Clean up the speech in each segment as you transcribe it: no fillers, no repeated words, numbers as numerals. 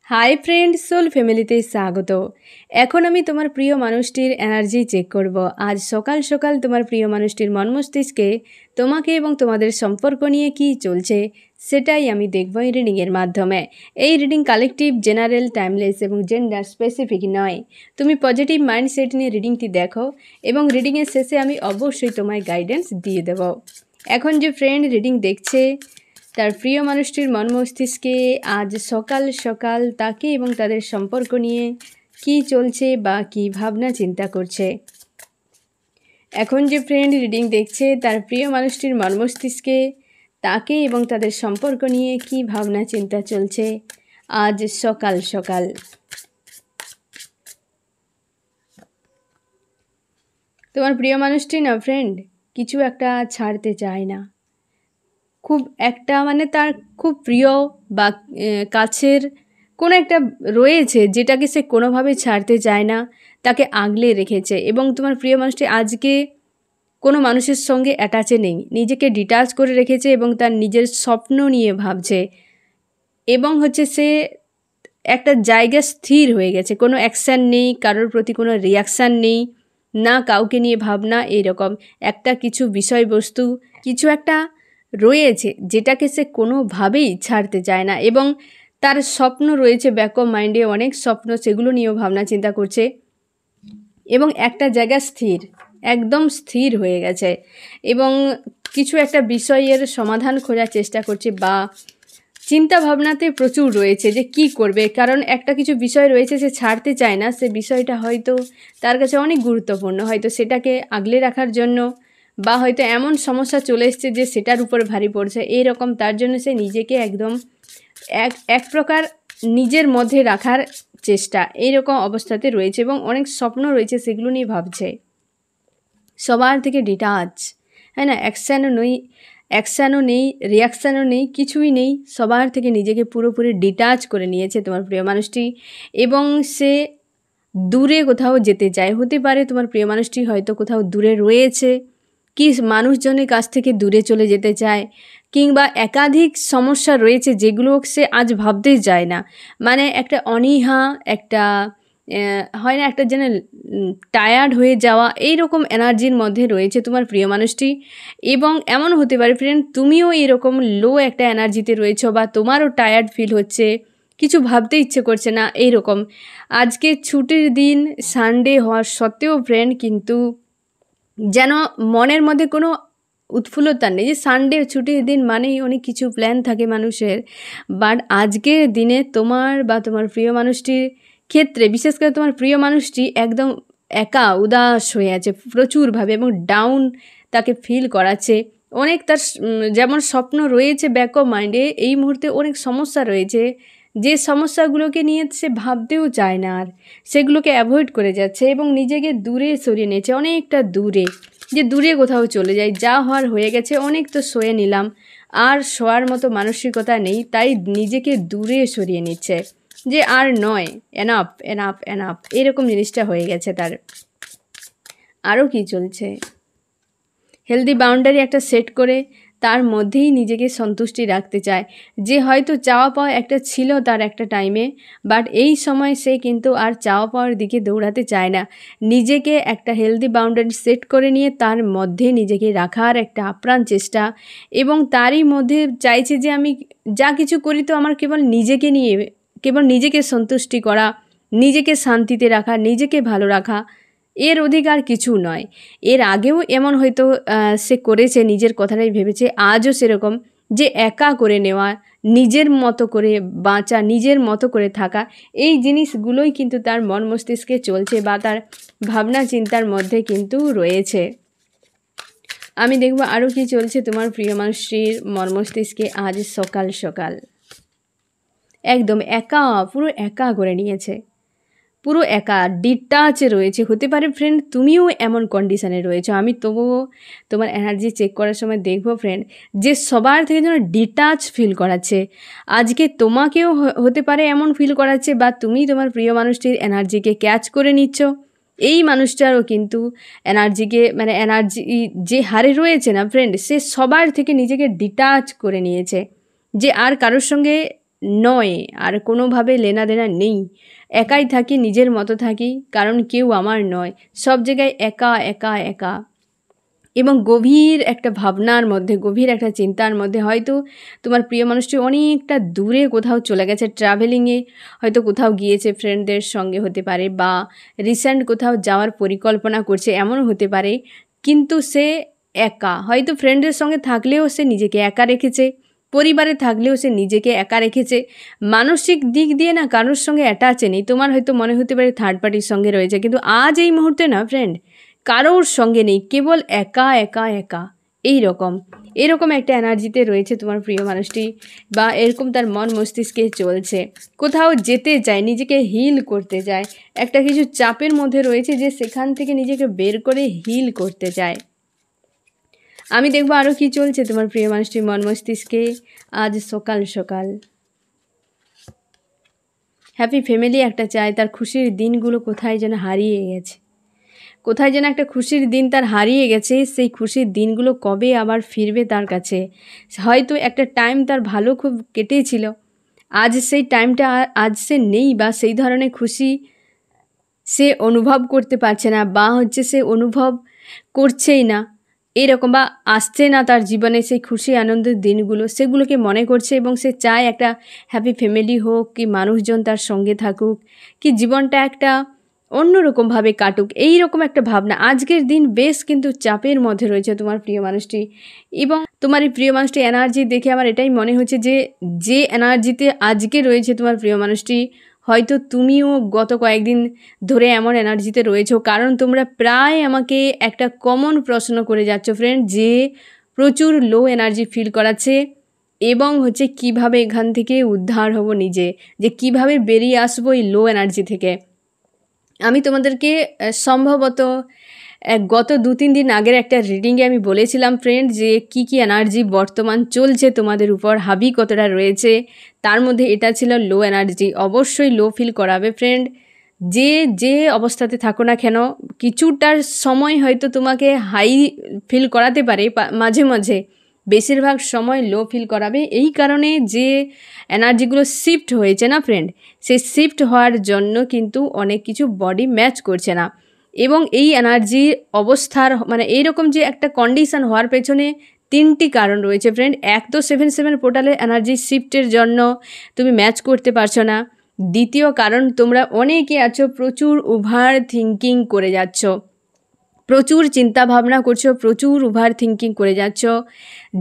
Hi friend, soul ফ্যামিলিতে স্বাগত। এখন আমি তোমার প্রিয় মানুষটির এনার্জি চেক করব। আজ সকাল সকাল তোমার প্রিয় মানুষটির মন মস্তিষ্কে তোমাকে এবং তোমাদের সম্পর্ক নিয়ে কি চলছে সেটাই আমি দেখব এই রিডিংয়ের মাধ্যমে। এই রিডিং কালেকটিভ, জেনারেল, টাইমলেস এবং জেন্ডার স্পেসিফিক নয়। তুমি পজিটিভ মাইন্ডসেট নিয়ে রিডিংটি দেখো এবং রিডিংয়ের শেষে আমি অবশ্যই তোমায় গাইডেন্স দিয়ে দেব। এখন যে ফ্রেন্ড রিডিং দেখছে তার প্রিয় মানুষটির মন মস্তিষ্কে আজ সকাল সকাল তাকে এবং তাদের সম্পর্ক নিয়ে কি চলছে বা কি ভাবনা চিন্তা করছে। এখন যে ফ্রেন্ড রিডিং দেখছে তার প্রিয় মানুষটির মন মস্তিষ্কে তাকে এবং তাদের সম্পর্ক নিয়ে কি ভাবনা চিন্তা চলছে আজ সকাল সকাল। তোমার প্রিয় মানুষটি না ফ্রেন্ড কিছু একটা ছাড়তে চায় না, খুব একটা মানে তার খুব প্রিয় বা কাছের কোনো একটা রয়েছে যেটাকে সে কোনোভাবে ছাড়তে চায় না, তাকে আগলে রেখেছে। এবং তোমার প্রিয় মানুষটি আজকে কোনো মানুষের সঙ্গে অ্যাটাচে নেই, নিজেকে ডিটাচ করে রেখেছে এবং তার নিজের স্বপ্ন নিয়ে ভাবছে এবং সে একটা জায়গা স্থির হয়ে গেছে। কোনো অ্যাকশান নেই, কারোর প্রতি কোনো রিয়াকশান নেই, না কাউকে নিয়ে ভাবনা। এইরকম একটা কিছু বিষয়বস্তু কিছু একটা রয়েছে যেটাকে সে কোনোভাবেই ছাড়তে চায় না এবং তার স্বপ্ন রয়েছে ব্যাক অফ মাইন্ডে, অনেক স্বপ্ন, সেগুলো নিয়েও ভাবনা চিন্তা করছে এবং একটা জায়গা স্থির, একদম স্থির হয়ে গেছে এবং কিছু একটা বিষয়ের সমাধান খোঁজার চেষ্টা করছে বা চিন্তা ভাবনাতে প্রচুর রয়েছে যে কি করবে। কারণ একটা কিছু বিষয় রয়েছে সে ছাড়তে চায় না, সে বিষয়টা হয়তো তার কাছে অনেক গুরুত্বপূর্ণ, হয়তো সেটাকে আগলে রাখার জন্য বা হয়তো এমন সমস্যা চলে এসছে যে সেটার উপর ভারী পড়ছে, এইরকম। তার জন্য সে নিজেকে একদম এক প্রকার নিজের মধ্যে রাখার চেষ্টা, এইরকম অবস্থাতে রয়েছে এবং অনেক স্বপ্ন রয়েছে, সেগুলো নিয়ে ভাবছে। সবার থেকে ডিটাচ, হ্যাঁ না, অ্যাকশানও নেই, রিয়াকশানও নেই, কিছুই নেই, সবার থেকে নিজেকে পুরোপুরি ডিটাচ করে নিয়েছে তোমার প্রিয় মানুষটি এবং সে দূরে কোথাও যেতে চায়। হতে পারে তোমার প্রিয় মানুষটি হয়তো কোথাও দূরে রয়েছে, কি মানুষজনের কাছ থেকে দূরে চলে যেতে চায়, কিংবা একাধিক সমস্যা রয়েছে যেগুলো সে আজ ভাবতেই যায় না। মানে একটা অনীহা, একটা হয় না, একটা যেন টায়ার্ড হয়ে যাওয়া, এই রকম এনার্জির মধ্যে রয়েছে তোমার প্রিয় মানুষটি। এবং এমন হতে পারে ফ্রেন্ড তুমিও এরকম লো একটা এনার্জিতে রয়েছো বা তোমারও টায়ার্ড ফিল হচ্ছে, কিছু ভাবতে ইচ্ছে করছে না, এইরকম। আজকে ছুটির দিন, সানডে হওয়ার সত্ত্বেও ফ্রেন্ড কিন্তু যেন মনের মধ্যে কোনো উৎফুল্লতা নেই। যে সানডে ছুটির দিন মানেই অনেক কিছু প্ল্যান থাকে মানুষের, বাট আজকের দিনে তোমার বা তোমার প্রিয় মানুষটির ক্ষেত্রে, বিশেষ করে তোমার প্রিয় মানুষটি একদম একা উদাস হয়ে আছে প্রচুরভাবে এবং ডাউন তাকে ফিল করাচ্ছে। অনেক তার যেমন স্বপ্ন রয়েছে ব্যাক অফ মাইন্ডে, এই মুহূর্তে অনেক সমস্যা রয়েছে যে সমস্যাগুলোকে নিয়ে সে ভাবতেও চায় না, আর সেগুলোকে অ্যাভয়েড করে যাচ্ছে এবং নিজেকে দূরে সরিয়ে নিয়েছে, অনেকটা দূরে, যে দূরে কোথাও চলে যায়, যা হওয়ার হয়ে গেছে, অনেক তো সয়ে নিলাম, আর শোয়ার মতো মানসিকতা নেই, তাই নিজেকে দূরে সরিয়ে নিচ্ছে যে আর নয়, এনাফ এনাফ এনাফ, এরকম জিনিসটা হয়ে গেছে তার। আরও কি চলছে, হেলদি বাউন্ডারি একটা সেট করে তার মধ্যেই নিজেকে সন্তুষ্টি রাখতে চায়। যে হয়তো চাওয়া পাওয়া একটা ছিল তার একটা টাইমে, বাট এই সময় সে কিন্তু আর চাওয়া পাওয়ার দিকে দৌড়াতে চায় না। নিজেকে একটা হেলদি বাউন্ডারি সেট করে নিয়ে তার মধ্যে নিজেকে রাখার একটা আপ্রাণ চেষ্টা এবং তারই মধ্যে চাইছে যে আমি যা কিছু করি তো আমার কেবল নিজেকে নিয়ে, কেবল নিজেকে সন্তুষ্টি করা, নিজেকে শান্তিতে রাখা, নিজেকে ভালো রাখা, এর অধিকার কিছু নয়। এর আগেও এমন হয়তো সে করেছে, নিজের কথাটাই ভেবেছে, আজও সেরকম, যে একা করে নেওয়া, নিজের মতো করে বাঁচা, নিজের মতো করে থাকা, এই জিনিসগুলোই কিন্তু তার মন মস্তিষ্কে চলছে বা তার ভাবনা চিন্তার মধ্যে কিন্তু রয়েছে। আমি দেখব আরও কি চলছে তোমার প্রিয় মানুষটির মন মস্তিষ্কে আজ সকাল সকাল। একদম একা, পুরো একা করে নিয়েছে, পুরো একা ডিটাচে রয়েছে। হতে পারে ফ্রেন্ড তুমিও এমন কন্ডিশানে রয়েছো। আমি তবুও তোমার এনার্জি চেক করার সময় দেখবো ফ্রেন্ড যে সবার থেকে যেন ডিটাচ ফিল করাচ্ছে। আজকে তোমাকেও হতে পারে এমন ফিল করাচ্ছে বা তুমি তোমার প্রিয় মানুষটির এনার্জিকে ক্যাচ করে নিচ্ছ। এই মানুষটারও কিন্তু এনার্জিকে, মানে এনার্জি যে হারে রয়েছে না ফ্রেন্ড, সে সবার থেকে নিজেকে ডিটাচ করে নিয়েছে, যে আর কারোর সঙ্গে নয়, আর কোনোভাবে লেনাদেনা নেই। একাই থাকি, নিজের মতো থাকি, কারণ কেউ আমার নয়, সব জায়গায় একা একা একা। এবং গভীর একটা ভাবনার মধ্যে, গভীর একটা চিন্তার মধ্যে হয়তো তোমার প্রিয় মানুষটি অনেকটা দূরে কোথাও চলে গেছে, ট্রাভেলিংয়ে হয়তো কোথাও গিয়েছে, ফ্রেন্ডদের সঙ্গে হতে পারে, বা রিসেন্ট কোথাও যাওয়ার পরিকল্পনা করছে, এমনও হতে পারে। কিন্তু সে একা, হয়তো ফ্রেন্ডের সঙ্গে থাকলেও সে নিজেকে একা রেখেছে, পরিবারে থাকলেও সে নিজেকে একা রেখেছে। মানসিক দিক দিয়ে না কারোর সঙ্গে অ্যাটাচে নেই। তোমার হয়তো মনে হতে পারে থার্ড পার্টির সঙ্গে রয়েছে, কিন্তু আজ এই মুহূর্তে না ফ্রেন্ড, কারোর সঙ্গে নেই, কেবল একা একা একা। এরকম একটা এনার্জিতে রয়েছে তোমার প্রিয় মানুষটি, বা এরকম তার মন মস্তিষ্কে চলছে। কোথাও যেতে চায়, নিজেকে হিল করতে চায়, একটা কিছু চাপের মধ্যে রয়েছে যে সেখান থেকে নিজেকে বের করে হিল করতে চায়। আমি দেখবো আরও কি চলছে তোমার প্রিয় মানুষটির মন মস্তিষ্কে আজ সকাল সকাল। হ্যাপি ফ্যামিলি একটা চায়, তার খুশির দিনগুলো কোথায় যেন হারিয়ে গেছে, কোথায় যেন একটা খুশির দিন তার হারিয়ে গেছে। সেই খুশির দিনগুলো কবে আবার ফিরবে তার কাছে? হয়তো একটা টাইম তার ভালো খুব কেটেছিল, আজ সেই টাইমটা আজ সে নেই, বা সেই ধরনের খুশি সে অনুভব করতে পারছে না, বা সে অনুভব করছেই না এরকম, বা আসছে না তার জীবনে সেই খুশি আনন্দের দিনগুলো, সেগুলোকে মনে করছে। এবং সে চায় একটা হ্যাপি ফ্যামিলি হোক, কি মানুষজন তার সঙ্গে থাকুক, কি জীবনটা একটা অন্যরকমভাবে কাটুক, এই রকম একটা ভাবনা। আজকের দিন বেশ কিন্তু চাপের মধ্যে রয়েছে তোমার প্রিয় মানুষটি। এবং তোমার এই প্রিয় মানুষটি এনার্জি দেখে আমার এটাই মনে হচ্ছে যে এনার্জিতে আজকে রয়েছে তোমার প্রিয় মানুষটি, হয়তো তুমিও গত কয়েকদিন ধরে এমন এনার্জিতে রয়েছো। কারণ তোমরা প্রায় আমাকে একটা কমন প্রশ্ন করে যাচ্ছ ফ্রেন্ড, যে প্রচুর লো এনার্জি ফিল করাচ্ছে, এবং কিভাবে এখান থেকে উদ্ধার হব নিজে, যে কিভাবে বেরিয়ে আসবো এই লো এনার্জি থেকে। আমি তোমাদেরকে সম্ভবত গত 2-3 দিন আগের একটা রিডিংয়ে আমি বলেছিলাম ফ্রেন্ড, যে কি এনার্জি বর্তমান চলছে তোমাদের উপর, হাবি কতটা রয়েছে, তার মধ্যে এটা ছিল লো এনার্জি। অবশ্যই লো ফিল করাবে ফ্রেন্ড, যে অবস্থাতে থাকো না কেন, কিছুটার সময় হয়তো তোমাকে হাই ফিল করাতে পারে, মাঝে মাঝে বেশিরভাগ সময় লো ফিল করাবে। এই কারণে যে এনার্জিগুলো শিফট হয়েছে না ফ্রেন্ড, সেই শিফট হওয়ার জন্য কিন্তু অনেক কিছু বডি ম্যাচ করছে না। এবং এই এনার্জির অবস্থার মানে এইরকম যে একটা কন্ডিশন হওয়ার পেছনে 3টি কারণ রয়েছে ফ্রেন্ড। এক তো 7/7 পোর্টালের এনার্জি শিফটের জন্য তুমি ম্যাচ করতে পারছো না। দ্বিতীয় কারণ, তোমরা অনেকে আছো প্রচুর ওভার থিঙ্কিং করে যাচ্ছ, প্রচুর চিন্তা ভাবনা করছো, প্রচুর ওভার থিঙ্কিং করে যাচ্ছ,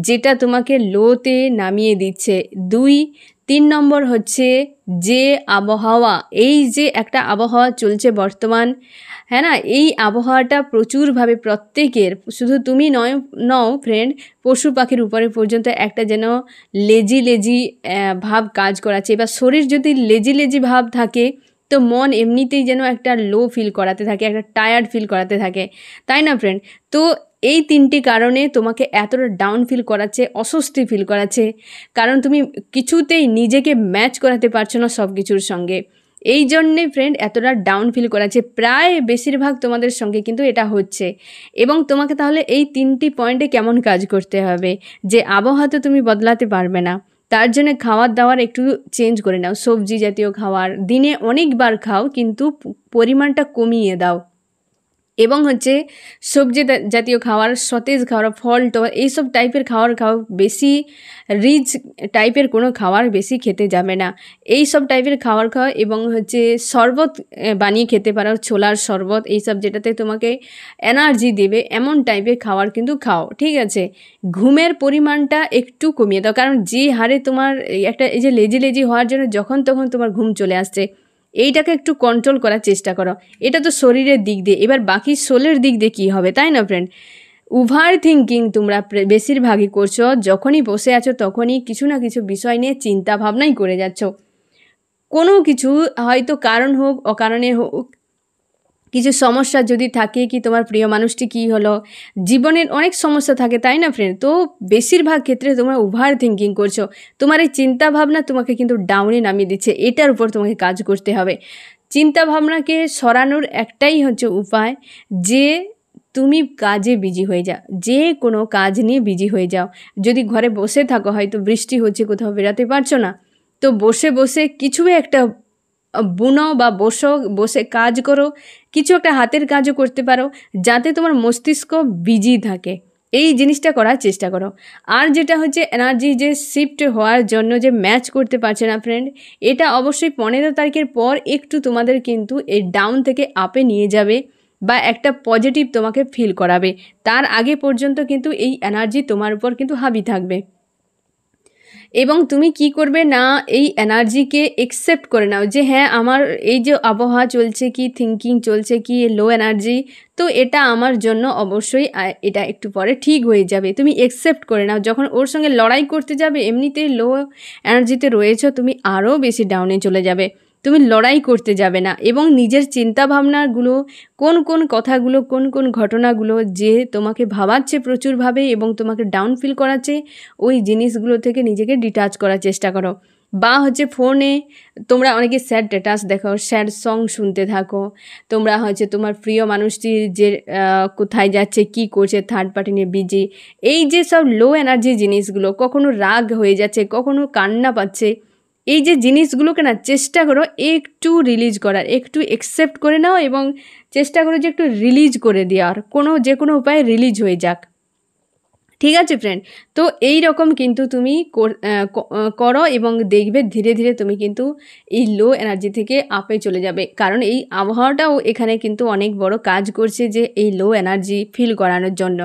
যেটা তোমাকে লোতে নামিয়ে দিচ্ছে। 3 নম্বর যে আবহাওয়া, এই যে একটা আবহাওয়া চলছে বর্তমান, হ্যাঁ না, এই আবহাওয়াটা প্রচুরভাবে প্রত্যেকের, শুধু তুমি নও ফ্রেন্ড, পশু পাখির উপরে পর্যন্ত একটা যেন লেজি ভাব কাজ করাচ্ছে। এবার শরীর যদি লেজি ভাব থাকে, তো মন এমনিতেই যেন একটা লো ফিল করাতে থাকে, একটা টায়ার্ড ফিল করাতে থাকে, তাই না ফ্রেন্ড? তো এই 3টি কারণে তোমাকে এতটা ডাউন ফিল করাচ্ছে, অস্বস্তি ফিল করাচ্ছে, কারণ তুমি কিছুতেই নিজেকে ম্যাচ করাতে পারছো না সব কিছুর সঙ্গে। এই জন্যে ফ্রেন্ড এতটা ডাউন ফিল করাচ্ছে, প্রায় বেশিরভাগ তোমাদের সঙ্গে কিন্তু এটা হচ্ছে। এবং তোমাকে তাহলে এই 3টি পয়েন্টে কেমন কাজ করতে হবে, যে আবহাওয়া তো তুমি বদলাতে পারবে না, তার জন্য খাওয়ার দাওয়ার একটু চেঞ্জ করে নাও। সবজি জাতীয় খাবার দিনে অনেকবার খাও, কিন্তু পরিমাণটা কমিয়ে দাও। এবং সবজি জাতীয় খাবার, সতেজ খাবার, ফল টল এইসব টাইপের খাবার খাও, বেশি রিচ টাইপের কোনো খাবার বেশি খেতে যাবে না, এই সব টাইপের খাবার খাও। এবং শরবত বানিয়ে খেতে পারো, ছোলার শরবত, এইসব যেটাতে তোমাকে এনার্জি দেবে, এমন টাইপের খাবার কিন্তু খাও, ঠিক আছে? ঘুমের পরিমাণটা একটু কমিয়ে দাও, কারণ যে হারে তোমার এই যে লেজি হওয়ার জন্য যখন তখন তোমার ঘুম চলে আসছে, এইটাকে একটু কন্ট্রোল করার চেষ্টা করো। এটা তো শরীরের দিক দিয়ে, এবার বাকি সোলের দিক দিয়ে কী হবে, তাই না ফ্রেন্ড? ওভার থিঙ্কিং তোমরা বেশিরভাগই করছো, যখনই বসে আছো তখনই কিছু না কিছু বিষয় নিয়ে চিন্তা ভাবনাই করে যাচ্ছ। কোনো কিছু হয়তো কারণ হোক অকারণে হোক, কিছু সমস্যা যদি থাকে, কি তোমার প্রিয় মানুষটি কী হলো, জীবনের অনেক সমস্যা থাকে, তাই না ফ্রেন্ড? তো বেশিরভাগ ক্ষেত্রে তোমরা ওভার থিঙ্কিং করছো, তোমার এই চিন্তাভাবনা তোমাকে কিন্তু ডাউনে নামিয়ে দিচ্ছে। এটার উপর তোমাকে কাজ করতে হবে। চিন্তাভাবনাকে সরানোর একটাই উপায়, যে তুমি কাজে বিজি হয়ে যাও, যে কোনো কাজ নিয়ে বিজি হয়ে যাও। যদি ঘরে বসে থাকো, হয়তো বৃষ্টি হচ্ছে, কোথাও বেরাতে পারছো না, তো বসে বসে কিছু একটা বুনো বা বসে কাজ করো, কিছু একটা হাতের কাজও করতে পারো, যাতে তোমার মস্তিষ্ক বিজি থাকে। এই জিনিসটা করার চেষ্টা করো। আর যেটা হচ্ছে এনার্জি যে শিফট হওয়ার জন্য যে ম্যাচ করতে পারছে না ফ্রেন্ড, এটা অবশ্যই 15 তারিখের পর একটু তোমাদের কিন্তু এই ডাউন থেকে আপে নিয়ে যাবে বা একটা পজিটিভ তোমাকে ফিল করাবে। তার আগে পর্যন্ত কিন্তু এই এনার্জি তোমার উপর কিন্তু হাবি থাকবে। এবং তুমি কি করবে না, এই এনার্জিকে একসেপ্ট করে নাও যে হ্যাঁ, আমার এই যে আবহাওয়া চলছে, কি থিঙ্কিং চলছে, কি লো এনার্জি, তো এটা আমার জন্য অবশ্যই এটা একটু পরে ঠিক হয়ে যাবে। তুমি একসেপ্ট করে নাও। যখন ওর সঙ্গে লড়াই করতে যাবে, এমনিতেই লো এনার্জিতে রয়েছো, তুমি আরও বেশি ডাউনে চলে যাবে। তুমি লড়াই করতে যাবে না এবং নিজের চিন্তা ভাবনাগুলো, কোন কোন কথাগুলো, কোন কোন ঘটনাগুলো যে তোমাকে ভাবাচ্ছে প্রচুরভাবে এবং তোমাকে ডাউন ফিল করাচ্ছে, ওই জিনিসগুলো থেকে নিজেকে ডিটাচ করার চেষ্টা করো। বা হচ্ছে ফোনে তোমরা অনেকে স্যাড স্ট্যাটাস দেখো, স্যাড সং শুনতে থাকো। তোমরা হচ্ছে তোমার প্রিয় মানুষটি যে কোথায় যাচ্ছে, কি করছে, থার্ড পার্টি নিয়ে বিজি, এই যে সব লো এনার্জি জিনিসগুলো, কখনো রাগ হয়ে যাচ্ছে, কখনো কান্না পাচ্ছে, এই যে জিনিসগুলোকে না চেষ্টা করো একটু রিলিজ করার, একটু অ্যাকসেপ্ট করে নাও এবং চেষ্টা করো যে একটু রিলিজ করে দেওয়ার, যে কোনো উপায়ে রিলিজ হয়ে যাক। ঠিক আছে ফ্রেন্ড? তো এই রকম কিন্তু তুমি করো এবং দেখবে ধীরে ধীরে তুমি কিন্তু এই লো এনার্জি থেকে আপে চলে যাবে। কারণ এই আবহাওয়াটাও এখানে কিন্তু অনেক বড় কাজ করছে যে এই লো এনার্জি ফিল করানোর জন্য।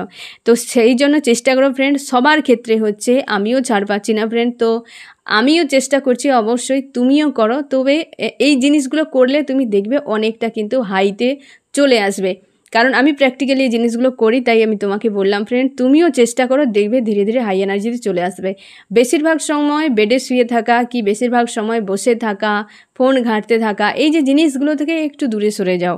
তো সেই জন্য চেষ্টা করো ফ্রেন্ড, সবার ক্ষেত্রে হচ্ছে, আমিও ছাড় পাচ্ছি না ফ্রেন্ড, তো আমিও চেষ্টা করছি, অবশ্যই তুমিও করো। তবে এই জিনিসগুলো করলে তুমি দেখবে অনেকটা কিন্তু হাইতে চলে আসবে। কারণ আমি প্র্যাকটিক্যালি এই জিনিসগুলো করি, তাই আমি তোমাকে বললাম ফ্রেন্ড, তুমিও চেষ্টা করো, দেখবে ধীরে ধীরে হাই এনার্জিতে চলে আসবে। বেশিরভাগ সময় বেডে শুয়ে থাকা, কি বেশিরভাগ সময় বসে থাকা, ফোন ঘাঁটতে থাকা, এই যে জিনিসগুলো থেকে একটু দূরে সরে যাও,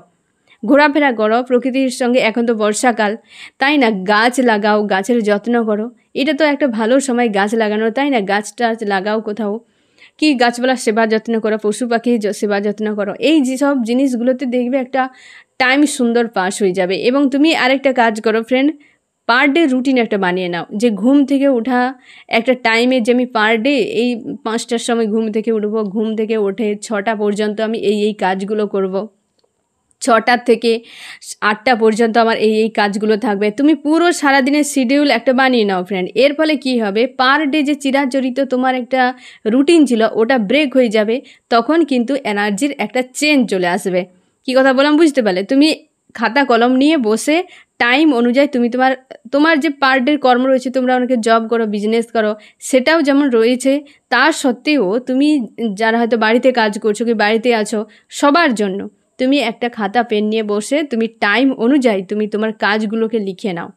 ঘোরাফেরা করো প্রকৃতির সঙ্গে। এখন তো বর্ষাকাল, তাই না? গাছ লাগাও, গাছের যত্ন করো। এটা তো একটা ভালো সময় গাছ লাগানোর, তাই না? গাছ টাছ লাগাও কোথাও, কি গাছপালার সেবা যত্ন করো, পশু পাখির সেবা যত্ন করো। এই যেসব জিনিসগুলোতে দেখবে একটা টাইম সুন্দর পাস হয়ে যাবে। এবং তুমি আরেকটা কাজ করো ফ্রেন্ড, পার ডে রুটিন একটা বানিয়ে নাও, যে ঘুম থেকে ওঠা একটা টাইমে, যে আমি পার ডে এই 5টার সময় ঘুম থেকে উঠবো, ঘুম থেকে উঠে 6টা পর্যন্ত আমি এই কাজগুলো করব, 6টা থেকে 8টা পর্যন্ত আমার এই কাজগুলো থাকবে। তুমি পুরো সারাদিনের শিডিউল একটা বানিয়ে নাও ফ্রেন্ড। এর ফলে কি হবে, পার ডে যে চিরাচরিত তোমার একটা রুটিন ছিল, ওটা ব্রেক হয়ে যাবে। তখন কিন্তু এনার্জির একটা চেঞ্জ চলে আসবে। কি কথা বললাম বুঝতে পারলে? তুমি খাতা কলম নিয়ে বসে টাইম অনুযায়ী তুমি তোমার যে পার ডের কর্ম রয়েছে, তোমরা অনেকে জব করো, বিজনেস করো, সেটাও যেমন রয়েছে, তার সত্ত্বেও তুমি যারা হয়তো বাড়িতে কাজ করছো, কি বাড়িতে আছো, সবার জন্য তুমি একটা খাতা পেন নিয়ে বসে তুমি টাইম অনুযায়ী তুমি তোমার কাজগুলোকে লিখে নাও,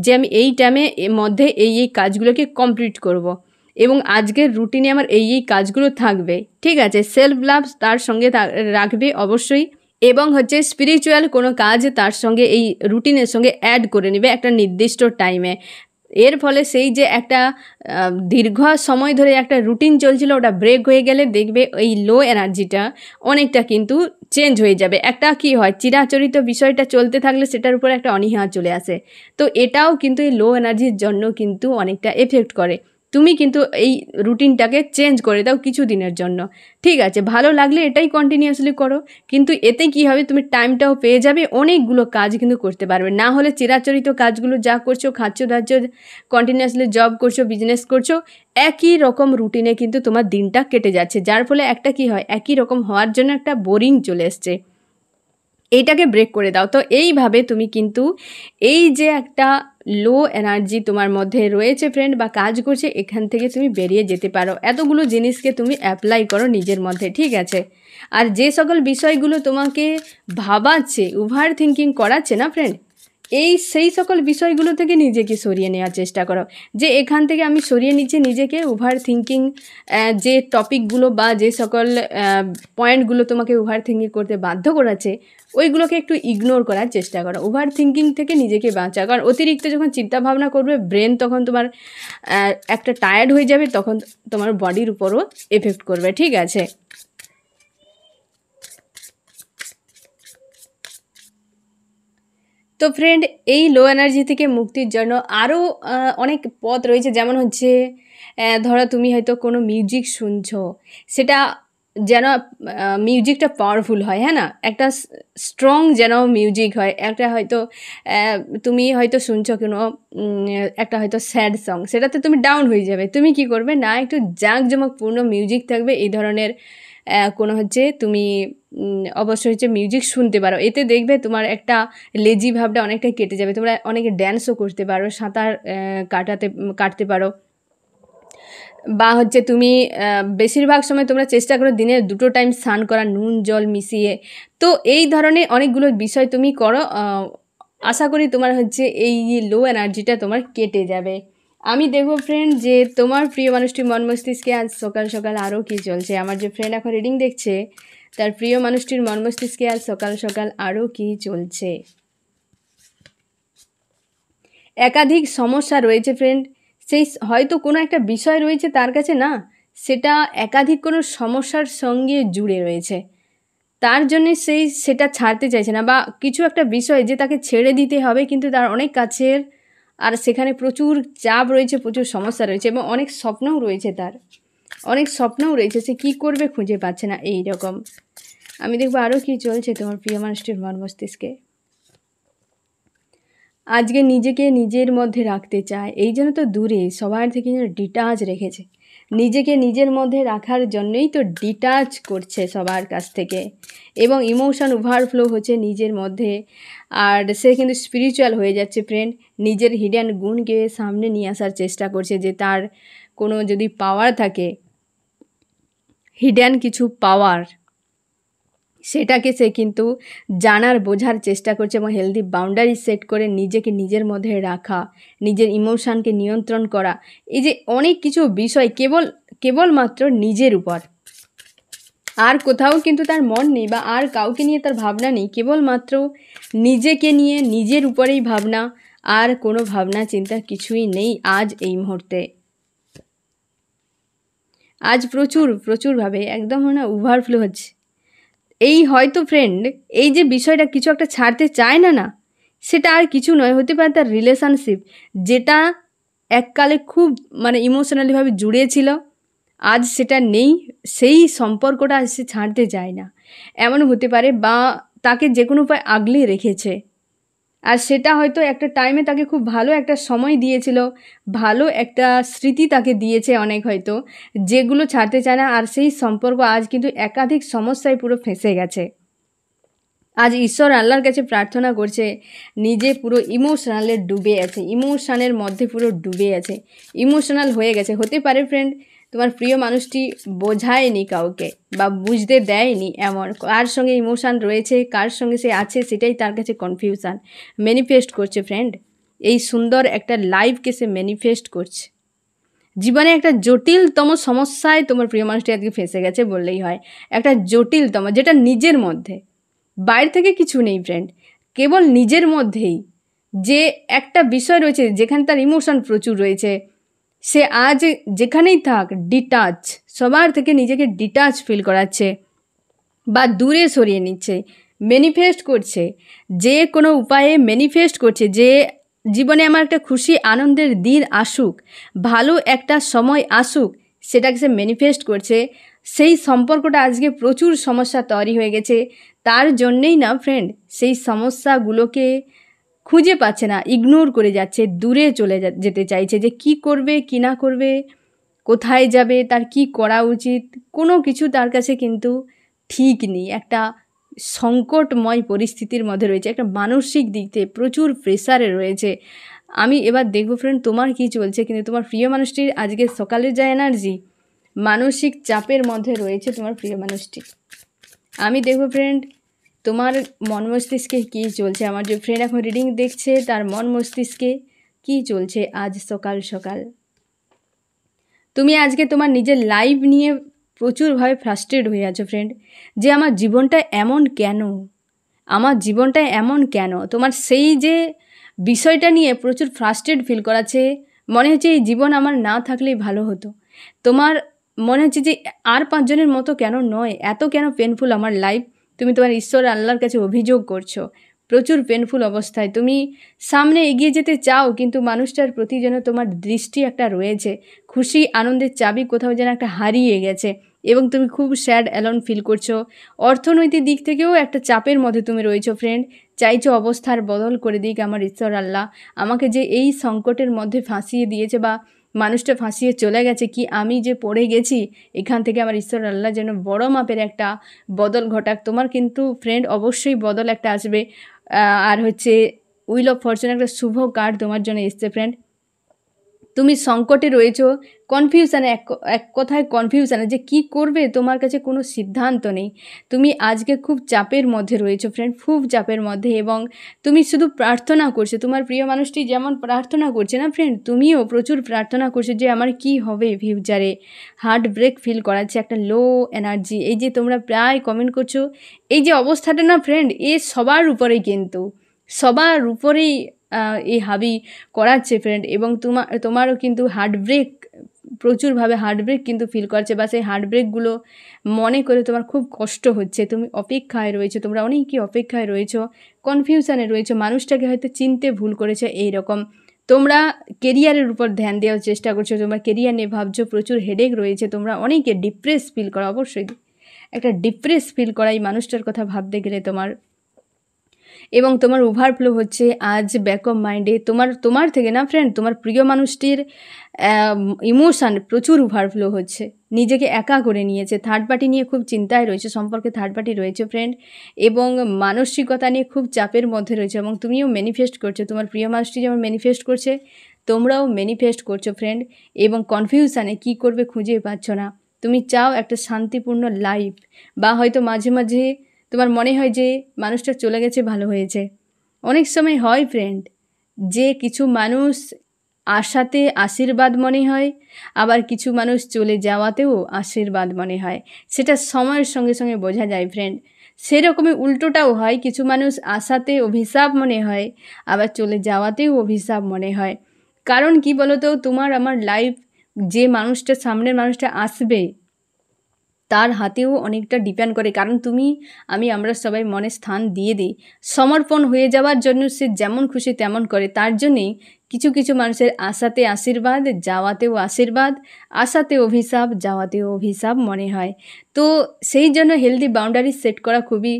যে আমি এই টাইমে মধ্যে এই কাজগুলোকে কমপ্লিট করব। এবং আজকের রুটিনে আমার এই কাজগুলো থাকবে। ঠিক আছে? সেলফ লাভ তার সঙ্গে রাখবে অবশ্যই। এবং হচ্ছে স্পিরিচুয়াল কোনো কাজ তার সঙ্গে এই রুটিনের সঙ্গে অ্যাড করে নেবে একটা নির্দিষ্ট টাইমে। এর ফলে সেই যে একটা দীর্ঘ সময় ধরে একটা রুটিন চলছিল, ওটা ব্রেক হয়ে গেলে দেখবে এই লো এনার্জিটা অনেকটা কিন্তু চেঞ্জ হয়ে যাবে। একটা কি হয়, চিরাচরিত বিষয়টা চলতে থাকলে সেটার উপর একটা অনীহা চলে আসে। তো এটাও কিন্তু এই লো এনার্জির জন্য কিন্তু অনেকটা এফেক্ট করে। তুমি কিন্তু এই রুটিনটাকে চেঞ্জ করে দাও কিছু দিনের জন্য। ঠিক আছে? ভালো লাগলে এটাই কন্টিনিউয়াসলি করো, কিন্তু এতে কি হবে, তুমি টাইমটাও পেয়ে যাবে, অনেকগুলো কাজ কিন্তু করতে পারবে। না হলে চিরাচরিত কাজগুলো যা করছো, খাচ্ছ দাচ্ছ, কন্টিনিউয়াসলি জব করছো, বিজনেস করছো, একই রকম রুটিনে কিন্তু তোমার দিনটা কেটে যাচ্ছে, যার ফলে একটা কি হয়, একই রকম হওয়ার জন্য একটা বোরিং চলে এসছে। এইটাকে ব্রেক করে দাও। তো এইভাবে তুমি কিন্তু এই যে একটা লো এনার্জি তোমার মধ্যে রয়েছে ফ্রেন্ড, বা কাজ করছে, এখান থেকে তুমি বেরিয়ে যেতে পারো। এতগুলো জিনিসকে তুমি অ্যাপ্লাই করো নিজের মধ্যে। ঠিক আছে? আর যে সকল বিষয়গুলো তোমাকে ভাবাচ্ছে, ওভার থিঙ্কিং করাচ্ছে না ফ্রেন্ড, সেই সকল বিষয়গুলো থেকে নিজেকে সরিয়ে নেওয়ার চেষ্টা করো। যে এখান থেকে আমি সরিয়ে নিচ্ছি নিজেকে, ওভার থিঙ্কিং যে টপিকগুলো বা যে সকল পয়েন্টগুলো তোমাকে ওভার থিঙ্কিং করতে বাধ্য করাচ্ছে, ওইগুলোকে একটু ইগনোর করার চেষ্টা করো। ওভার থিঙ্কিং থেকে নিজেকে বাঁচা, কারণ অতিরিক্ত যখন চিন্তাভাবনা করবে ব্রেন, তখন তোমার একটা টায়ার্ড হয়ে যাবে, তখন তোমার বডির উপরও এফেক্ট করবে। ঠিক আছে? তো ফ্রেন্ড, এই লো এনার্জি থেকে মুক্তির জন্য আরও অনেক পথ রয়েছে। যেমন হচ্ছে ধরো তুমি হয়তো কোনো মিউজিক শুনছো, সেটা যেন মিউজিকটা পাওয়ারফুল হয়, হ্যাঁ না, একটা স্ট্রং যেন মিউজিক হয়। একটা হয়তো তুমি হয়তো শুনছো কোনো একটা হয়তো স্যাড সং, সেটাতে তুমি ডাউন হয়ে যাবে। তুমি কি করবে না, একটু জাঁকজমকপূর্ণ মিউজিক থাকবে এই ধরনের কোনো হচ্ছে তুমি অবশ্যই হচ্ছে মিউজিক শুনতে পারো। এতে দেখবে তোমার একটা লেজি ভাবটা অনেকটাই কেটে যাবে। তোমরা অনেকে ড্যান্সও করতে পারো, সাঁতার কাটতে পারো, বা হচ্ছে তুমি বেশিরভাগ সময় তোমরা চেষ্টা করো দিনে 2 টাইম স্নান করা নুন জল মিশিয়ে। তো এই ধরনের অনেকগুলো বিষয় তুমি করো, আশা করি তোমার হচ্ছে এই লো এনার্জিটা তোমার কেটে যাবে। আমি দেখবো ফ্রেন্ড যে তোমার প্রিয় মানুষটি মন মস্তিষ্কে আজ সকাল সকাল আরও কী চলছে। আমার যে ফ্রেন্ড এখন রিডিং দেখছে, তার প্রিয় মানুষটির মন মস্তিষ্কে আজ সকাল সকাল আরও কী চলছে। একাধিক সমস্যা রয়েছে ফ্রেন্ড, সেই হয়তো কোনো একটা বিষয় রয়েছে তার কাছে, না সেটা একাধিক কোনো সমস্যার সঙ্গে জুড়ে রয়েছে, তার জন্যে সেটা ছাড়তে চাইছে না, বা কিছু একটা বিষয় যে তাকে ছেড়ে দিতে হবে কিন্তু তার অনেক কাছের, আর সেখানে প্রচুর চাপ রয়েছে, প্রচুর সমস্যা রয়েছে, এবং অনেক স্বপ্নও রয়েছে, তার অনেক স্বপ্নও রয়েছে, সে কী করবে খুঁজে পাচ্ছে না। এই রকম আমি দেখবো আরও কী চলছে তোমার প্রিয় মানুষটির মন মস্তিষ্কে। আজকে নিজেকে নিজের মধ্যে রাখতে চায়, এই জন্য তো দূরে সবার থেকে ডিটাচ রেখেছে, নিজেকে নিজের মধ্যে রাখার জন্যই তো ডিটাচ করছে সবার কাছ থেকে, এবং ইমোশন ওভারফ্লো হচ্ছে নিজের মধ্যে। আর সে কিন্তু স্পিরিচুয়াল হয়ে যাচ্ছে ফ্রেন্ড, নিজের হিডেন গুণকে সামনে নিয়ে আসার চেষ্টা করছে, যে তার কোনো যদি পাওয়ার থাকে, হিডেন কিছু পাওয়ার, সেটাকে সে কিন্তু জানার বোঝার চেষ্টা করছে, এবং হেলদি বাউন্ডারি সেট করে নিজেকে নিজের মধ্যে রাখা, নিজের ইমোশনকে নিয়ন্ত্রণ করা, এই যে অনেক কিছু বিষয় কেবলমাত্র নিজের উপর, আর কোথাও কিন্তু তার মন নেই, বা আর কাউকে নিয়ে তার ভাবনা নেই, কেবলমাত্র নিজেকে নিয়ে নিজের উপরেই ভাবনা, আর কোনো ভাবনা চিন্তা কিছুই নেই আজ এই মুহূর্তে। আজ প্রচুরভাবে একদম না ওভারফ্লো হচ্ছে। এই হয়তো ফ্রেন্ড, এই যে বিষয়টা কিছু একটা ছাড়তে চায় না, সেটা আর কিছু নয়, হতে পারে তার রিলেশনশিপ, যেটা এককালে খুব মানে ইমোশনালিভাবে জুড়ে ছিল, আজ সেটা নেই, সেই সম্পর্কটা আজ সে ছাড়তে চায় না, এমন হতে পারে, বা তাকে যে কোনো উপায় আগলে রেখেছে, আর সেটা হয়তো একটা টাইমে তাকে খুব ভালো একটা সময় দিয়েছিল, ভালো একটা স্মৃতি তাকে দিয়েছে অনেক, হয়তো যেগুলো ছাড়তে চায় না, আর সেই সম্পর্ক আজ কিন্তু একাধিক সমস্যায় পুরো ফেঁসে গেছে। আজ ঈশ্বর আল্লাহর কাছে প্রার্থনা করছে, নিজে পুরো ইমোশনালে ডুবে আছে, ইমোশনের মধ্যে পুরো ডুবে আছে, ইমোশনাল হয়ে গেছে। হতে পারে ফ্রেন্ড তোমার প্রিয় মানুষটি বোঝায়নি কাউকে, বা বুঝতে দেয়নি, এমন কার সঙ্গে ইমোশান রয়েছে, কার সঙ্গে সে আছে, সেটাই তার কাছে কনফিউশান ম্যানিফেস্ট করছে ফ্রেন্ড। এই সুন্দর একটা লাইফকে সে ম্যানিফেস্ট করছে, জীবনে একটা জটিলতম সমস্যায় তোমার প্রিয় মানুষটি আজকে ফেঁসে গেছে বললেই হয়, একটা জটিলতম, যেটা নিজের মধ্যে, বাইরে থেকে কিছু নেই ফ্রেন্ড, কেবল নিজের মধ্যেই যে একটা বিষয় রয়েছে, যেখানে তার ইমোশন প্রচুর রয়েছে, সে আজ যেখানেই থাক ডিটাচ, সবার থেকে নিজেকে ডিটাচ ফিল করাচ্ছে, বা দূরে সরিয়ে নিচ্ছে, ম্যানিফেস্ট করছে, যে কোনো উপায়ে ম্যানিফেস্ট করছে, যে জীবনে আমার একটা খুশি আনন্দের দিন আসুক, ভালো একটা সময় আসুক, সেটাকে সে ম্যানিফেস্ট করছে। সেই সম্পর্কটা আজকে প্রচুর সমস্যা তৈরি হয়ে গেছে, তার জন্যেই না ফ্রেন্ড সেই সমস্যাগুলোকে খুঁজে পাচ্ছে না, ইগনোর করে যাচ্ছে, দূরে চলে যেতে চাইছে, যে কি করবে কি না করবে, কোথায় যাবে, তার কি করা উচিত, কোনো কিছু তার কাছে কিন্তু ঠিক নেই, একটা সংকটময় পরিস্থিতির মধ্যে রয়েছে, একটা মানসিক দিক থেকে প্রচুর প্রেসারে রয়েছে। আমি এবার দেখবো ফ্রেন্ড তোমার কি চলছে, কিন্তু তোমার প্রিয় মানুষটির আজকে সকালের যা এনার্জি, মানসিক চাপের মধ্যে রয়েছে তোমার প্রিয় মানুষটি। আমি দেখবো ফ্রেন্ড তোমার মন মস্তিষ্কে কী চলছে, আমার যে ফ্রেন্ড এখন রিডিং দেখছে তার মন মস্তিষ্কে কী চলছে আজ সকাল সকাল। তুমি আজকে তোমার নিজের লাইফ নিয়ে প্রচুরভাবে ফ্রাস্ট্রেট হয়ে আছো ফ্রেন্ড, যে আমার জীবনটা এমন কেন, আমার জীবনটা এমন কেন, তোমার সেই যে বিষয়টা নিয়ে প্রচুর ফ্রাস্ট্রেট ফিল করাচ্ছে, মনে হচ্ছে এই জীবন আমার না থাকলেই ভালো হতো, তোমার মনে হচ্ছে যে আর 5 জনের মতো কেন নয়, এত কেন পেনফুল আমার লাইফ, তুমি তোমার ঈশ্বর আল্লাহর কাছে অভিযোগ করছো, প্রচুর পেনফুল অবস্থায়। তুমি সামনে এগিয়ে যেতে চাও, কিন্তু মানুষটার প্রতি যেন তোমার দৃষ্টি একটা রয়েছে। খুশি আনন্দের চাবি কোথাও যেন একটা হারিয়ে গেছে এবং তুমি খুব স্যাড অ্যালোন ফিল করছো। অর্থনৈতিক দিক থেকেও একটা চাপের মধ্যে তুমি রয়েছো ফ্রেন্ড। চাইছো অবস্থার বদল করে দিক আমার ঈশ্বর আল্লাহ। আমাকে যে এই সংকটের মধ্যে ফাঁসিয়ে দিয়েছে বা মানুষটা ফাঁসিয়ে চলে গেছে, কি আমি যে পড়ে গেছি, এখান থেকে আমার ঈশ্বর আল্লাহ যেন বড় মাপের একটা বদল ঘটাক। তোমার কিন্তু ফ্রেন্ড অবশ্যই বদল একটা আসবে। আর হচ্ছে উইল অফ ফরচুন একটা শুভ কার্ড তোমার জন্য এসছে ফ্রেন্ড। তুমি সংকটে রয়েছো, কনফিউশানে, এক কথায় কনফিউশানে যে কি করবে, তোমার কাছে কোনো সিদ্ধান্ত নেই। তুমি আজকে খুব চাপের মধ্যে রয়েছো ফ্রেন্ড, খুব চাপের মধ্যে, এবং তুমি শুধু প্রার্থনা করছো। তোমার প্রিয় মানুষটি যেমন প্রার্থনা করছে না ফ্রেন্ড, তুমিও প্রচুর প্রার্থনা করছো যে আমার কি হবে ফিউচারে। হার্ট ব্রেক ফিল করাচ্ছে, একটা লো এনার্জি। এই যে তোমরা প্রায় কমেন্ট করছো, এই যে অবস্থাটা না ফ্রেন্ড, এ সবার উপরেই, কিন্তু সবার উপরেই এই হাবি করাচ্ছে ফ্রেন্ড। এবং তোমারও কিন্তু হার্টব্রেক, প্রচুরভাবে হার্টব্রেক কিন্তু ফিল করছে, বা সেই হার্টব্রেকগুলো মনে করে তোমার খুব কষ্ট হচ্ছে। তুমি অপেক্ষায় রয়েছো, তোমরা অনেকেই অপেক্ষায় রয়েছো, কনফিউশনে রয়েছো, মানুষটাকে হয়তো চিনতে ভুল করেছে এইরকম। তোমরা কেরিয়ারের উপর ধ্যান দেওয়ার চেষ্টা করছো, তোমরা কেরিয়ার নিয়ে ভাবছো, প্রচুর হেডেক রয়েছে, তোমরা অনেকে ডিপ্রেস ফিল করো। অবশ্যই একটা ডিপ্রেস ফিল করা এই মানুষটার কথা ভাবতে গেলে তোমার, এবং তোমার ওভারফ্লো হচ্ছে আজ ব্যাক অফ মাইন্ডে। তোমার থেকে না ফ্রেন্ড, তোমার প্রিয় মানুষটির ইমোশান প্রচুর ওভারফ্লো হচ্ছে, নিজেকে একা করে নিয়েছে, থার্ড পার্টি নিয়ে খুব চিন্তায় রয়েছে, সম্পর্কে থার্ড পার্টি রয়েছে ফ্রেন্ড, এবং মানসিকতা নিয়ে খুব চাপের মধ্যে রয়েছে। এবং তুমিও ম্যানিফেস্ট করছো, তোমার প্রিয় মানুষটি যেমন ম্যানিফেস্ট করছে, তোমরাও ম্যানিফেস্ট করছো ফ্রেন্ড, এবং কনফিউশানে কী করবে খুঁজে পাচ্ছ না। তুমি চাও একটা শান্তিপূর্ণ লাইফ, বা হয়তো মাঝে মাঝে তোমার মনে হয় যে মানুষটা চলে গেছে ভালো হয়েছে। অনেক সময় হয় ফ্রেন্ড যে কিছু মানুষ আসাতে আশীর্বাদ মনে হয়, আবার কিছু মানুষ চলে যাওয়াতেও আশীর্বাদ মনে হয়। সেটা সময়ের সঙ্গে সঙ্গে বোঝা যায় ফ্রেন্ড। সেরকমই উল্টোটাও হয়, কিছু মানুষ আসাতে অভিশাপ মনে হয়, আবার চলে যাওয়াতেও অভিশাপ মনে হয়। কারণ কি বলো তো, তোমার আমার লাইফ, যে মানুষটা, সামনের মানুষটা আসবে, তার হাতেও অনেকটা ডিপেন্ড করে। কারণ তুমি আমরা সবাই মনে স্থান দিয়ে দিই, সমর্পণ হয়ে যাওয়ার জন্য সে যেমন খুশি তেমন করে। তার জন্যেই কিছু কিছু মানুষের আশাতে আশীর্বাদ, যাওয়াতেও আশীর্বাদ, আশাতে অভিশাপ, যাওয়াতেও অভিশাপ মনে হয়। তো সেই জন্য হেলদি বাউন্ডারি সেট করা খুবই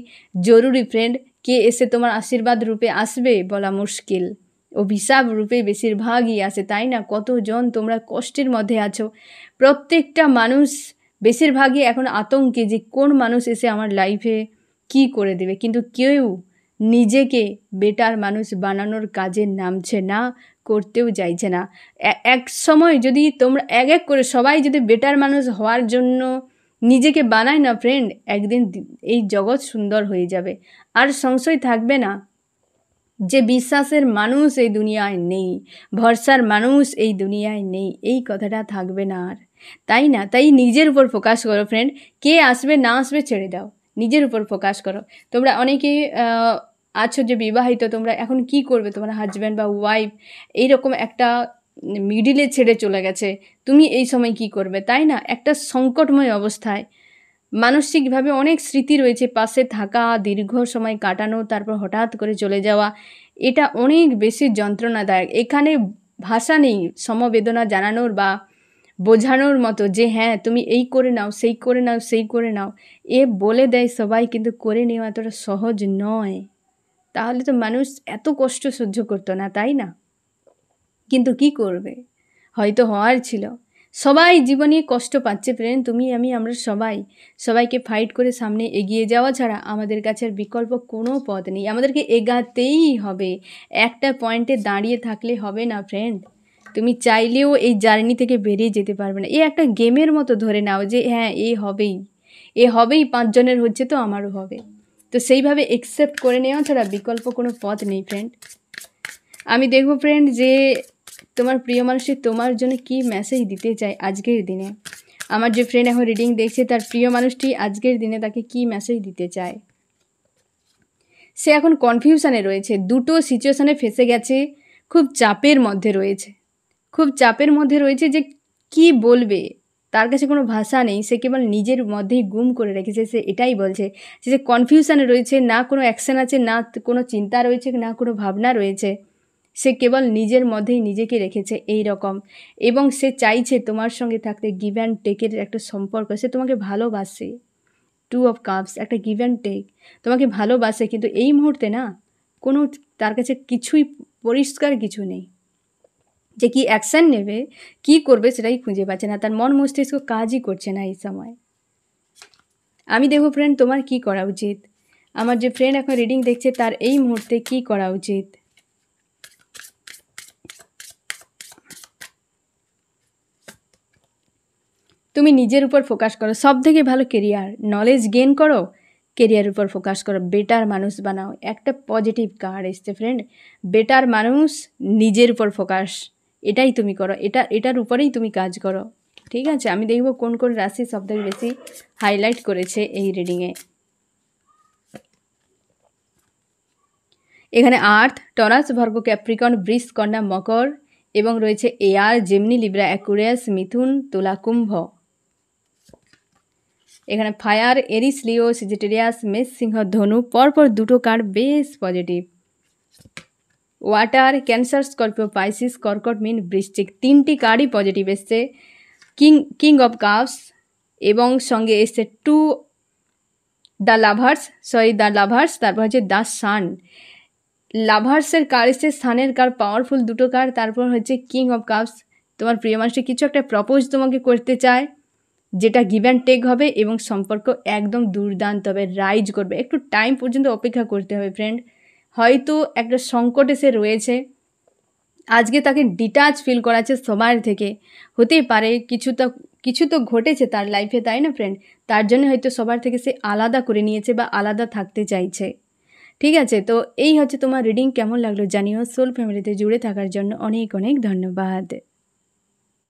জরুরি ফ্রেন্ড। কে এসে তোমার আশীর্বাদ রূপে আসবে বলা মুশকিল, অভিশাপ রূপে বেশিরভাগই আসে, তাই না? কতজন তোমরা কষ্টের মধ্যে আছো, প্রত্যেকটা মানুষ বেশিরভাগই এখন আতঙ্কে যে কোন মানুষ এসে আমার লাইফে কি করে দেবে, কিন্তু কেউ নিজেকে বেটার মানুষ বানানোর কাজে নামছে না, করতেও চাইছে না। এক সময় যদি তোমরা এক এক করে সবাই যদি বেটার মানুষ হওয়ার জন্য নিজেকে বানায় না ফ্রেন্ড, একদিন এই জগৎ সুন্দর হয়ে যাবে। আর সংশয় থাকবে না যে বিশ্বাসের মানুষ এই দুনিয়ায় নেই, ভরসার মানুষ এই দুনিয়ায় নেই, এই কথাটা থাকবে না আর, তাই না? তাই নিজের উপর ফোকাস করো ফ্রেন্ড, কে আসবে না আসবে ছেড়ে দাও, নিজের উপর ফোকাস করো। তোমরা অনেকেই আছো যে বিবাহিত, তোমরা এখন কি করবে? তোমার হাজব্যান্ড বা ওয়াইফ এইরকম একটা মিডিলে ছেড়ে চলে গেছে, তুমি এই সময় কি করবে, তাই না? একটা সংকটময় অবস্থায়, মানসিকভাবে অনেক স্মৃতি রয়েছে, পাশে থাকা, দীর্ঘ সময় কাটানো, তারপর হঠাৎ করে চলে যাওয়া, এটা অনেক বেশি যন্ত্রণাদায়ক। এখানে ভাষা নেই সমবেদনা জানানোর বা বোঝানোর মতো যে হ্যাঁ তুমি এই করে নাও, সেই করে নাও, সেই করে নাও। এ বলে দেয় সবাই, কিন্তু করে নেওয়া এতটা সহজ নয়। তাহলে তো মানুষ এত কষ্ট সহ্য করতো না, তাই না? কিন্তু কি করবে, হয়তো হওয়ার ছিল। সবাই জীবনে কষ্ট পাচ্ছে ফ্রেন্ড, তুমি আমরা সবাইকে ফাইট করে সামনে এগিয়ে যাওয়া ছাড়া আমাদের কাছে আর বিকল্প কোনো পথ নেই। আমাদেরকে এগাতেই হবে, একটা পয়েন্টে দাঁড়িয়ে থাকলে হবে না ফ্রেন্ড। তুমি চাইলেও এই জার্নি থেকে বেরিয়ে যেতে পারবে না। একটা গেমের মতো ধরে নাও যে হ্যাঁ এ হবেই 5 জনের হচ্ছে তো আমারও হবে। তো সেইভাবে একসেপ্ট করে নেওয়া ছাড়া বিকল্প কোনো পথ নেই ফ্রেন্ড। আমি দেখবো ফ্রেন্ড যে তোমার প্রিয় মানুষটি তোমার জন্য কি মেসেজ দিতে চায় আজকের দিনে। আমার যে ফ্রেন্ড এখন রিডিং দেখছে, তার প্রিয় মানুষটি আজকের দিনে তাকে কি মেসেজ দিতে চায়। সে এখন কনফিউশনে রয়েছে, দুটো সিচুয়েশনে ফেসে গেছে, খুব চাপের মধ্যে রয়েছে যে কি বলবে। তার কাছে কোনো ভাষা নেই, সে কেবল নিজের মধ্যেই গুম করে রেখেছে। সে এটাই বলছে যে কনফিউশনে রয়েছে, না কোনো অ্যাকশন আছে, না কোনো চিন্তা রয়েছে, না কোনো ভাবনা রয়েছে। সে কেবল নিজের মধ্যেই নিজেকে রেখেছে এই রকম, এবং সে চাইছে তোমার সঙ্গে থাকতে, গিভ অ্যান্ড টেকের একটা সম্পর্ক। সে তোমাকে ভালোবাসে, 2 অফ কাপস, একটা গিভ অ্যান্ড টেক, তোমাকে ভালোবাসে, কিন্তু এই মুহূর্তে না কোনো তার কাছে কিছুই পরিষ্কার কিছু নেই যে কি অ্যাকশান নেবে, কি করবে সেটাই খুঁজে পাচ্ছে না। তার মন মস্তিষ্ক কাজই করছে না এই সময়। আমি দেখো ফ্রেন্ড, তোমার কি করা উচিত? আমার যে ফ্রেন্ড এখন রিডিং দেখছে তার এই মুহূর্তে কি করা উচিত? তুমি নিজের উপর ফোকাস করো, সব থেকে ভালো কেরিয়ার, নলেজ গেন করো, কেরিয়ার উপর ফোকাস করো, বেটার মানুষ বানাও। একটা পজিটিভ কার্ড এসছে ফ্রেন্ড, বেটার মানুষ, নিজের উপর ফোকাস, এটাই তুমি করো, এটার উপরেই তুমি কাজ করো। ঠিক আছে, আমি দেখব কোন কোন রাশি সবথেকে বেশি হাইলাইট করেছে এই রিডিংয়ে। এখানে আর্থ, টরাস, ভার্গো, ক্যাপ্রিকন, বৃষ, কন্যা, মকর, এবং রয়েছে এয়ার, জেমিনি, লিব্রা, অ্যাকুরিয়াস, মিথুন, তুলা, কুম্ভ। এখানে ফায়ার, এরিস, লিও, সেজিটেরিয়াস, মেষ, সিংহ, ধনু। পরপর দুটো কার্ড বেশ positive. Water, cancer, Scorpio, Pisces, কর্কট, মীন, বৃশ্চিক। তিনটি কার্ডই পজিটিভ এসছে। কিং অফ কাপস, এবং সঙ্গে এসছে দ্য লাভার্স, তারপর হচ্ছে দ্য সান। লাভার্সের কার্ড এসছে, সানের কার্ড, পাওয়ারফুল দুটো কার্ড। তারপর হচ্ছে কিং অফ কাপস, তোমার প্রিয় মানুষটি কিছু একটা প্রপোজ তোমাকে করতে চায়, যেটা গিভ অ্যান্ড টেক হবে, এবং সম্পর্ক একদম দুর্দান্ত হবে, রাইজ করবে। একটু টাইম পর্যন্ত অপেক্ষা করতে হবে ফ্রেন্ড, হয়তো একটা সংকটে সে রয়েছে, আজকে তাকে ডিটাচ ফিল করাচ্ছে সবার থেকে। হতেই পারে কিছু তো ঘটেছে তার লাইফে, তাই না ফ্রেন্ড? তার জন্য হয়তো সবার থেকে সে আলাদা করে নিয়েছে বা আলাদা থাকতে চাইছে। ঠিক আছে, তো এই হচ্ছে তোমার রিডিং। কেমন লাগলো জানিও। সোল ফ্যামিলিতে জুড়ে থাকার জন্য অনেক অনেক ধন্যবাদ।